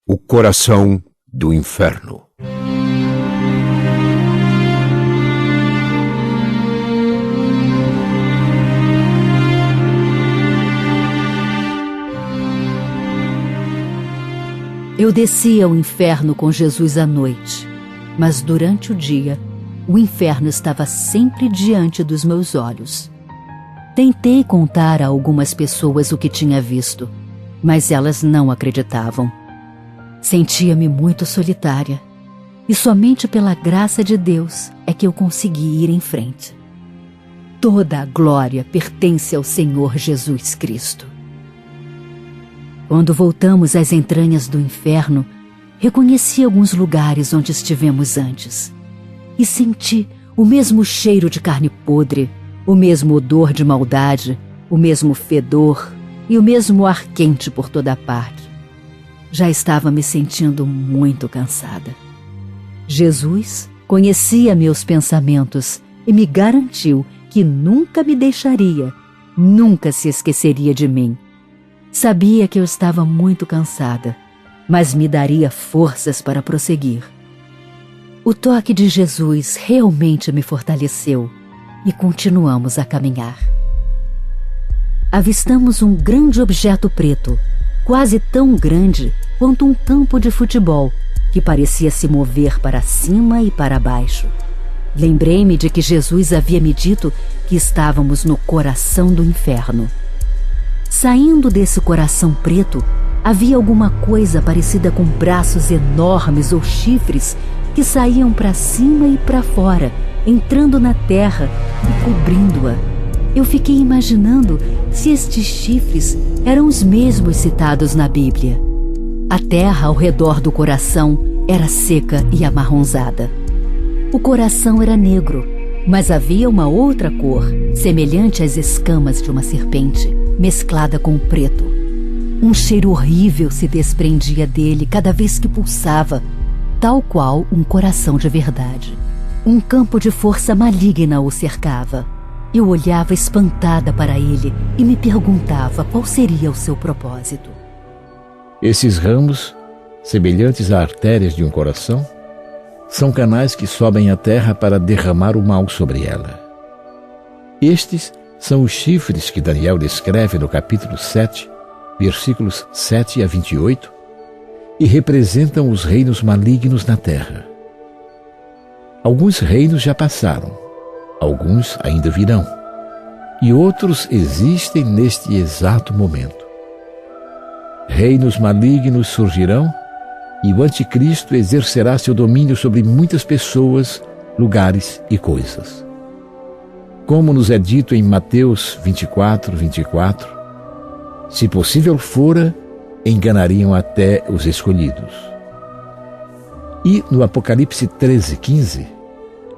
O coração do inferno. Eu descia ao inferno com Jesus à noite, mas durante o dia, o inferno estava sempre diante dos meus olhos. Tentei contar a algumas pessoas o que tinha visto, mas elas não acreditavam. Sentia-me muito solitária, e somente pela graça de Deus é que eu consegui ir em frente. Toda a glória pertence ao Senhor Jesus Cristo. Quando voltamos às entranhas do inferno, reconheci alguns lugares onde estivemos antes, e senti o mesmo cheiro de carne podre, o mesmo odor de maldade, o mesmo fedor e o mesmo ar quente por toda parte. Já estava me sentindo muito cansada. Jesus conhecia meus pensamentos e me garantiu que nunca me deixaria, nunca se esqueceria de mim. Sabia que eu estava muito cansada, mas me daria forças para prosseguir. O toque de Jesus realmente me fortaleceu e continuamos a caminhar. Avistamos um grande objeto preto, quase tão grande quanto um campo de futebol, que parecia se mover para cima e para baixo. Lembrei-me de que Jesus havia me dito que estávamos no coração do inferno. Saindo desse coração preto, havia alguma coisa parecida com braços enormes ou chifres que saíam para cima e para fora, entrando na terra e cobrindo-a. Eu fiquei imaginando se estes chifres eram os mesmos citados na Bíblia. A terra ao redor do coração era seca e amarronzada. O coração era negro, mas havia uma outra cor, semelhante às escamas de uma serpente, mesclada com o preto. Um cheiro horrível se desprendia dele cada vez que pulsava, tal qual um coração de verdade. Um campo de força maligna o cercava. Eu olhava espantada para ele e me perguntava qual seria o seu propósito. Esses ramos, semelhantes a artérias de um coração, são canais que sobem à terra para derramar o mal sobre ela. Estes são os chifres que Daniel descreve no capítulo 7, versículos 7 a 28, e representam os reinos malignos na terra. Alguns reinos já passaram, alguns ainda virão, e outros existem neste exato momento. Reinos malignos surgirão e o anticristo exercerá seu domínio sobre muitas pessoas, lugares e coisas. Como nos é dito em Mateus 24, se possível fora, enganariam até os escolhidos. E no Apocalipse 13:15,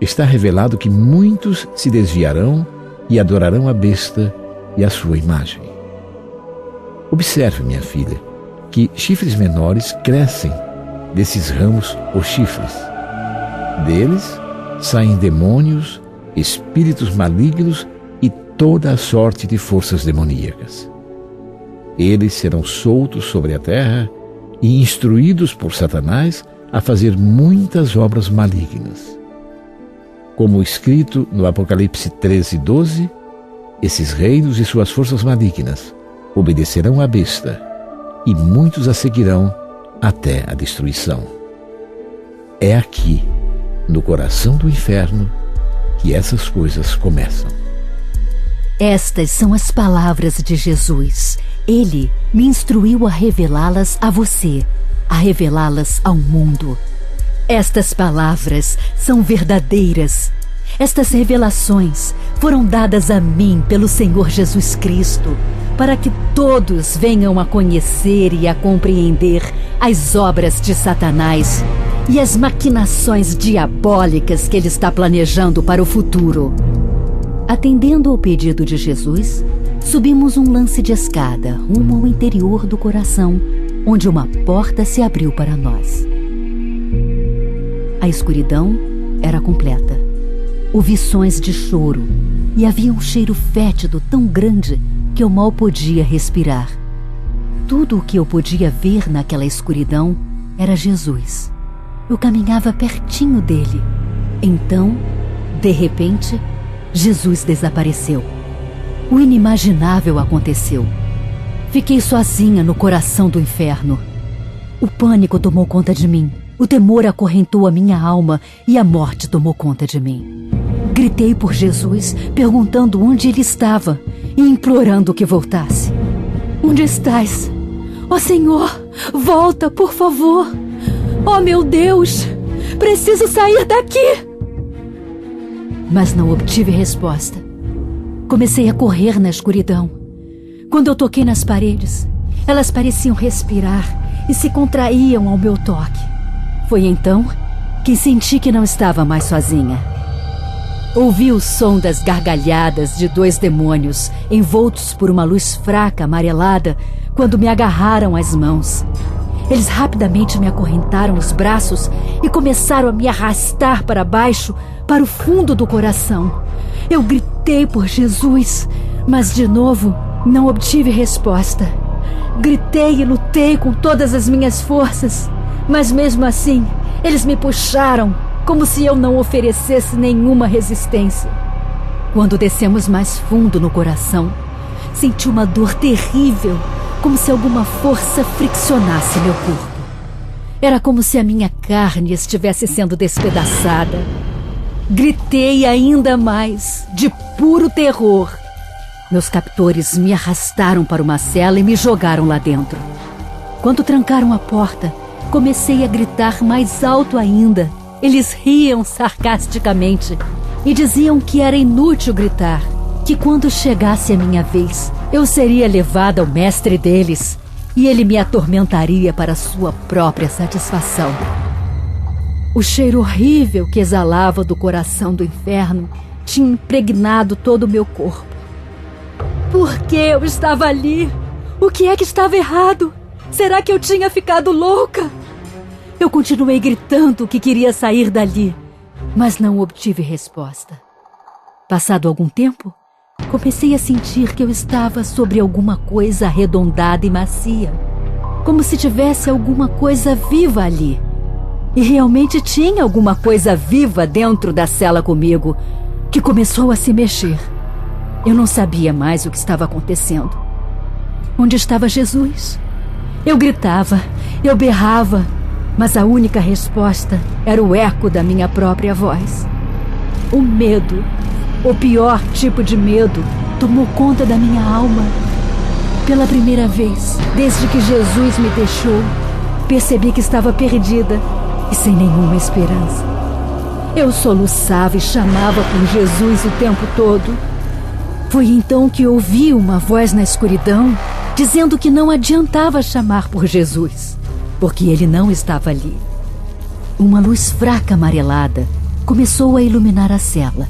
está revelado que muitos se desviarão e adorarão a besta e a sua imagem. Observe, minha filha, que chifres menores crescem desses ramos ou chifres. Deles saem demônios, espíritos malignos e toda a sorte de forças demoníacas. Eles serão soltos sobre a terra e instruídos por Satanás a fazer muitas obras malignas. Como escrito no Apocalipse 13:12, esses reinos e suas forças malignas obedecerão à besta, e muitos a seguirão até a destruição. É aqui, no coração do inferno, que essas coisas começam. Estas são as palavras de Jesus. Ele me instruiu a revelá-las a você, a revelá-las ao mundo. Estas palavras são verdadeiras. Estas revelações foram dadas a mim pelo Senhor Jesus Cristo, para que todos venham a conhecer e a compreender as obras de Satanás e as maquinações diabólicas que ele está planejando para o futuro. Atendendo ao pedido de Jesus, subimos um lance de escada rumo ao interior do coração, onde uma porta se abriu para nós. A escuridão era completa. Ouvi sons de choro e havia um cheiro fétido tão grande que eu mal podia respirar. Tudo o que eu podia ver naquela escuridão Era Jesus. Eu caminhava pertinho dele. Então, de repente, Jesus desapareceu. O inimaginável aconteceu. Fiquei sozinha no coração do inferno. O pânico tomou conta de mim. O temor acorrentou a minha alma e a morte tomou conta de mim. Gritei por Jesus, perguntando onde ele estava e implorando que voltasse. Onde estás? Ó Senhor, volta, por favor. Ó meu Deus, preciso sair daqui. Mas não obtive resposta. Comecei a correr na escuridão. Quando eu toquei nas paredes, elas pareciam respirar e se contraíam ao meu toque. Foi então que senti que não estava mais sozinha. Ouvi o som das gargalhadas de 2 demônios envoltos por uma luz fraca amarelada quando me agarraram as mãos. Eles rapidamente me acorrentaram os braços e começaram a me arrastar para baixo, para o fundo do coração. Eu gritei por Jesus, mas de novo não obtive resposta. Gritei e lutei com todas as minhas forças, mas mesmo assim eles me puxaram como se eu não oferecesse nenhuma resistência. Quando descemos mais fundo no coração, senti uma dor terrível, como se alguma força friccionasse meu corpo. Era como se a minha carne estivesse sendo despedaçada. Gritei ainda mais, de puro terror. Meus captores me arrastaram para uma cela e me jogaram lá dentro. Quando trancaram a porta, comecei a gritar mais alto ainda. Eles riam sarcasticamente e diziam que era inútil gritar, que quando chegasse a minha vez, eu seria levada ao mestre deles e ele me atormentaria para sua própria satisfação. O cheiro horrível que exalava do coração do inferno tinha impregnado todo o meu corpo. Por que eu estava ali? O que é que estava errado? Será que eu tinha ficado louca? Eu continuei gritando que queria sair dali, mas não obtive resposta. Passado algum tempo, comecei a sentir que eu estava sobre alguma coisa arredondada e macia, como se tivesse alguma coisa viva ali. E realmente tinha alguma coisa viva dentro da cela comigo, que começou a se mexer. Eu não sabia mais o que estava acontecendo. Onde estava Jesus? Eu gritava, eu berrava, mas a única resposta era o eco da minha própria voz. O medo, o pior tipo de medo, tomou conta da minha alma. Pela primeira vez, desde que Jesus me deixou, percebi que estava perdida e sem nenhuma esperança. Eu soluçava e chamava por Jesus o tempo todo. Foi então que ouvi uma voz na escuridão dizendo que não adiantava chamar por Jesus, porque ele não estava ali. Uma luz fraca amarelada começou a iluminar a cela.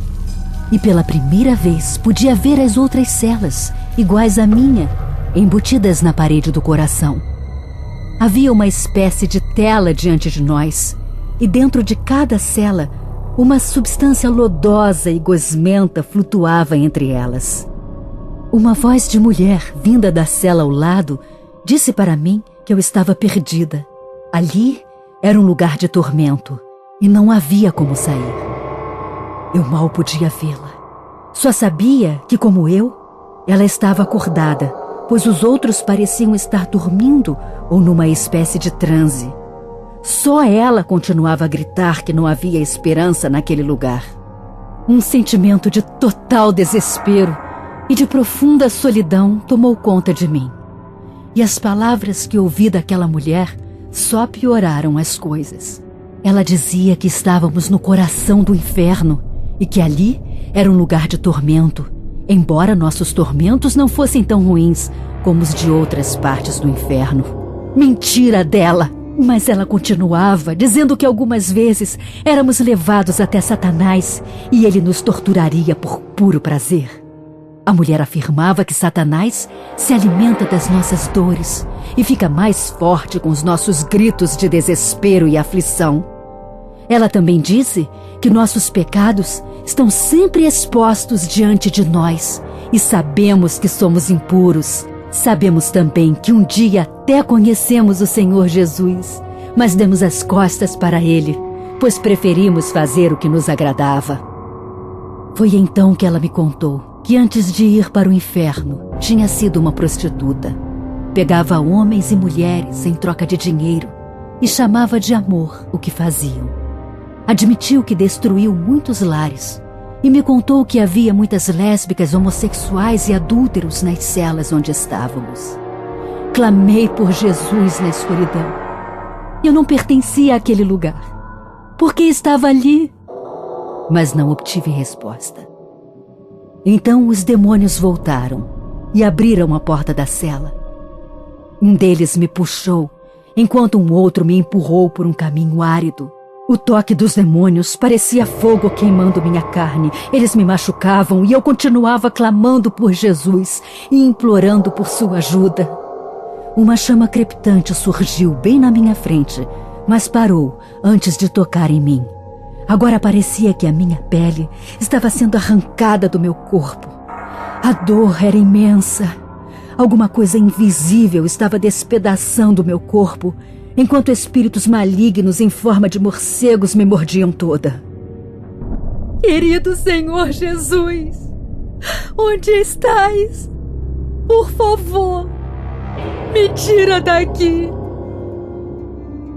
E pela primeira vez podia ver as outras celas, iguais à minha, embutidas na parede do coração. Havia uma espécie de tela diante de nós, e dentro de cada cela, uma substância lodosa e gosmenta flutuava entre elas. Uma voz de mulher, vinda da cela ao lado, disse para mim que eu estava perdida. Ali era um lugar de tormento, e não havia como sair. Eu mal podia vê-la. Só sabia que, como eu, ela estava acordada, pois os outros pareciam estar dormindo ou numa espécie de transe. Só ela continuava a gritar que não havia esperança naquele lugar. Um sentimento de total desespero e de profunda solidão tomou conta de mim. E as palavras que ouvi daquela mulher só pioraram as coisas. Ela dizia que estávamos no coração do inferno e que ali era um lugar de tormento, embora nossos tormentos não fossem tão ruins como os de outras partes do inferno. Mentira dela! Mas ela continuava, dizendo que algumas vezes éramos levados até Satanás e ele nos torturaria por puro prazer. A mulher afirmava que Satanás se alimenta das nossas dores e fica mais forte com os nossos gritos de desespero e aflição. Ela também disse que nossos pecados estão sempre expostos diante de nós e sabemos que somos impuros. Sabemos também que um dia até conhecemos o Senhor Jesus, mas demos as costas para ele, pois preferimos fazer o que nos agradava. Foi então que ela me contou que antes de ir para o inferno, tinha sido uma prostituta. Pegava homens e mulheres em troca de dinheiro e chamava de amor o que faziam. Admitiu que destruiu muitos lares e me contou que havia muitas lésbicas, homossexuais e adúlteros nas celas onde estávamos. Clamei por Jesus na escuridão. Eu não pertencia àquele lugar. Por que estava ali? Mas não obtive resposta. Então os demônios voltaram e abriram a porta da cela. Um deles me puxou, enquanto um outro me empurrou por um caminho árido. O toque dos demônios parecia fogo queimando minha carne. Eles me machucavam e eu continuava clamando por Jesus e implorando por sua ajuda. Uma chama crepitante surgiu bem na minha frente, mas parou antes de tocar em mim. Agora parecia que a minha pele estava sendo arrancada do meu corpo. A dor era imensa. Alguma coisa invisível estava despedaçando meu corpo, enquanto espíritos malignos em forma de morcegos me mordiam toda. Querido Senhor Jesus, onde estás? Por favor, me tira daqui.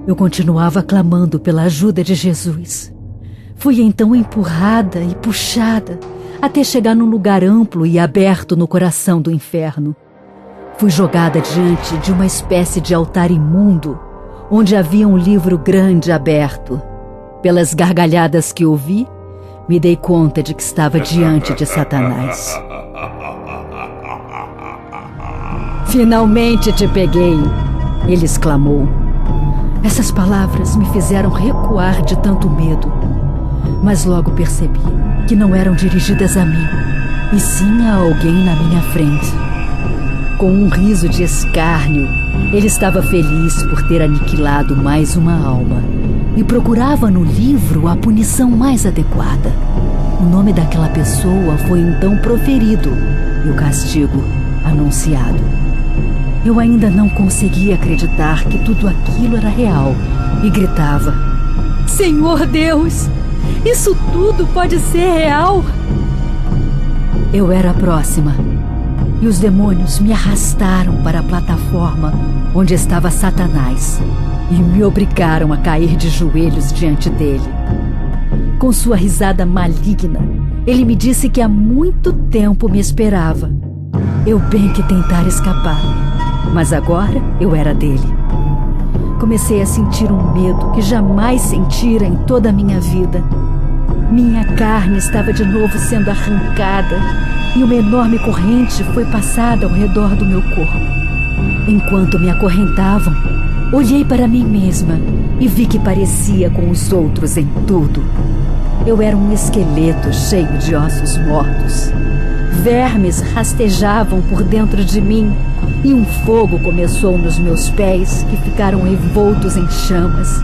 Eu continuava clamando pela ajuda de Jesus. Fui então empurrada e puxada até chegar num lugar amplo e aberto no coração do inferno. Fui jogada diante de uma espécie de altar imundo, onde havia um livro grande aberto. Pelas gargalhadas que ouvi, me dei conta de que estava diante de Satanás. Finalmente te peguei, ele exclamou. Essas palavras me fizeram recuar de tanto medo. Mas logo percebi que não eram dirigidas a mim, e sim a alguém na minha frente. Com um riso de escárnio, ele estava feliz por ter aniquilado mais uma alma e procurava no livro a punição mais adequada. O nome daquela pessoa foi então proferido e o castigo anunciado. Eu ainda não conseguia acreditar que tudo aquilo era real e gritava: Senhor Deus! Isso tudo pode ser real? Eu era a próxima, e os demônios me arrastaram para a plataforma onde estava Satanás e me obrigaram a cair de joelhos diante dele. Com sua risada maligna, ele me disse que há muito tempo me esperava. Eu bem que tentara escapar, mas agora eu era dele. Comecei a sentir um medo que jamais sentira em toda a minha vida. Minha carne estava de novo sendo arrancada e uma enorme corrente foi passada ao redor do meu corpo. Enquanto me acorrentavam, olhei para mim mesma e vi que parecia com os outros em tudo. Eu era um esqueleto cheio de ossos mortos. Vermes rastejavam por dentro de mim e um fogo começou nos meus pés, que ficaram envoltos em chamas.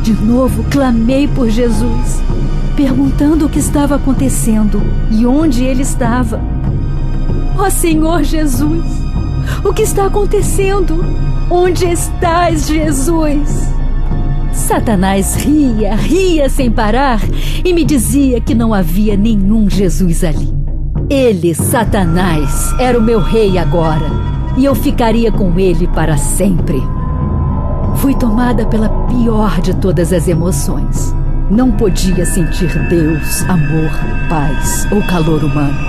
De novo clamei por Jesus, perguntando o que estava acontecendo e onde ele estava. Ó Senhor Jesus, o que está acontecendo? Onde estás, Jesus? Satanás ria sem parar e me dizia que não havia nenhum Jesus ali. Ele, Satanás, era o meu rei agora, e eu ficaria com ele para sempre. Fui tomada pela pior de todas as emoções. Não podia sentir Deus, amor, paz ou calor humano,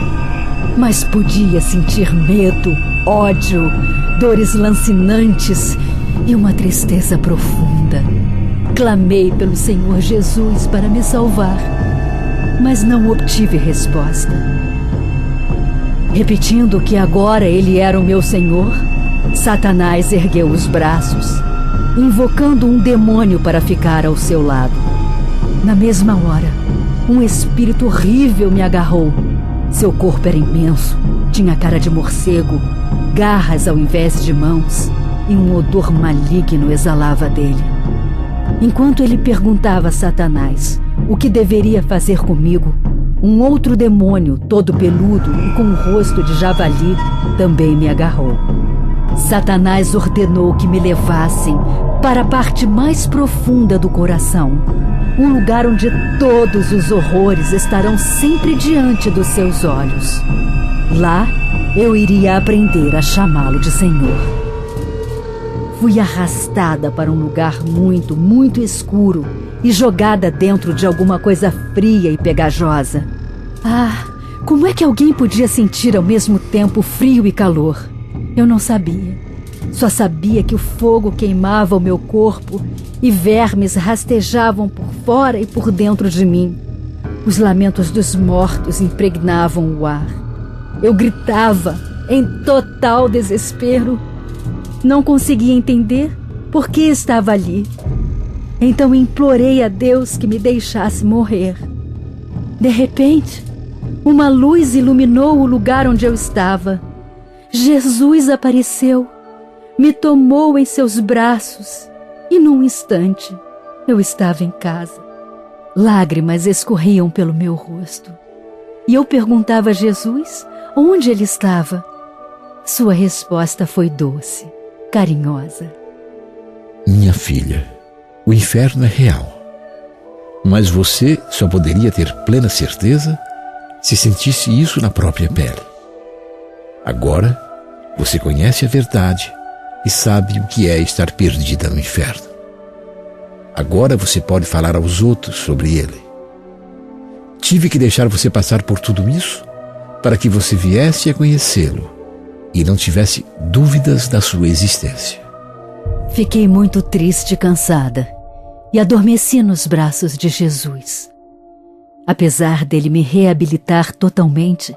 mas podia sentir medo, ódio, dores lancinantes e uma tristeza profunda. Clamei pelo Senhor Jesus para me salvar, mas não obtive resposta. Repetindo que agora ele era o meu Senhor, Satanás ergueu os braços, invocando um demônio para ficar ao seu lado. Na mesma hora, um espírito horrível me agarrou. Seu corpo era imenso, tinha cara de morcego, garras ao invés de mãos, e um odor maligno exalava dele. Enquanto ele perguntava a Satanás o que deveria fazer comigo, um outro demônio, todo peludo e com um rosto de javali, também me agarrou. Satanás ordenou que me levassem para a parte mais profunda do coração, um lugar onde todos os horrores estarão sempre diante dos seus olhos. Lá eu iria aprender a chamá-lo de Senhor. Fui arrastada para um lugar muito, muito escuro e jogada dentro de alguma coisa fria e pegajosa. Ah, como é que alguém podia sentir ao mesmo tempo frio e calor? Eu não sabia. Só sabia que o fogo queimava o meu corpo e vermes rastejavam por fora e por dentro de mim. Os lamentos dos mortos impregnavam o ar. Eu gritava em total desespero. Não conseguia entender por que estava ali. Então implorei a Deus que me deixasse morrer. De repente, uma luz iluminou o lugar onde eu estava. Jesus apareceu, me tomou em seus braços e num instante eu estava em casa. Lágrimas escorriam pelo meu rosto e eu perguntava a Jesus onde ele estava. Sua resposta foi doce, carinhosa. Minha filha, o inferno é real, mas você só poderia ter plena certeza se sentisse isso na própria pele. Agora, você conhece a verdade e sabe o que é estar perdida no inferno. Agora você pode falar aos outros sobre ele. Tive que deixar você passar por tudo isso para que você viesse a conhecê-lo e não tivesse dúvidas da sua existência. Fiquei muito triste e cansada e adormeci nos braços de Jesus. Apesar dele me reabilitar totalmente,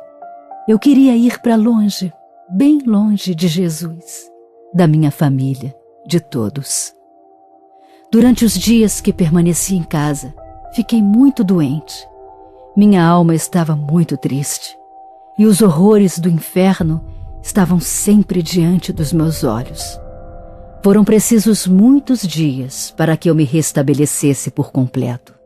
eu queria ir para longe, bem longe de Jesus, da minha família, de todos. Durante os dias que permaneci em casa, fiquei muito doente. Minha alma estava muito triste e os horrores do inferno estavam sempre diante dos meus olhos. Foram precisos muitos dias para que eu me restabelecesse por completo.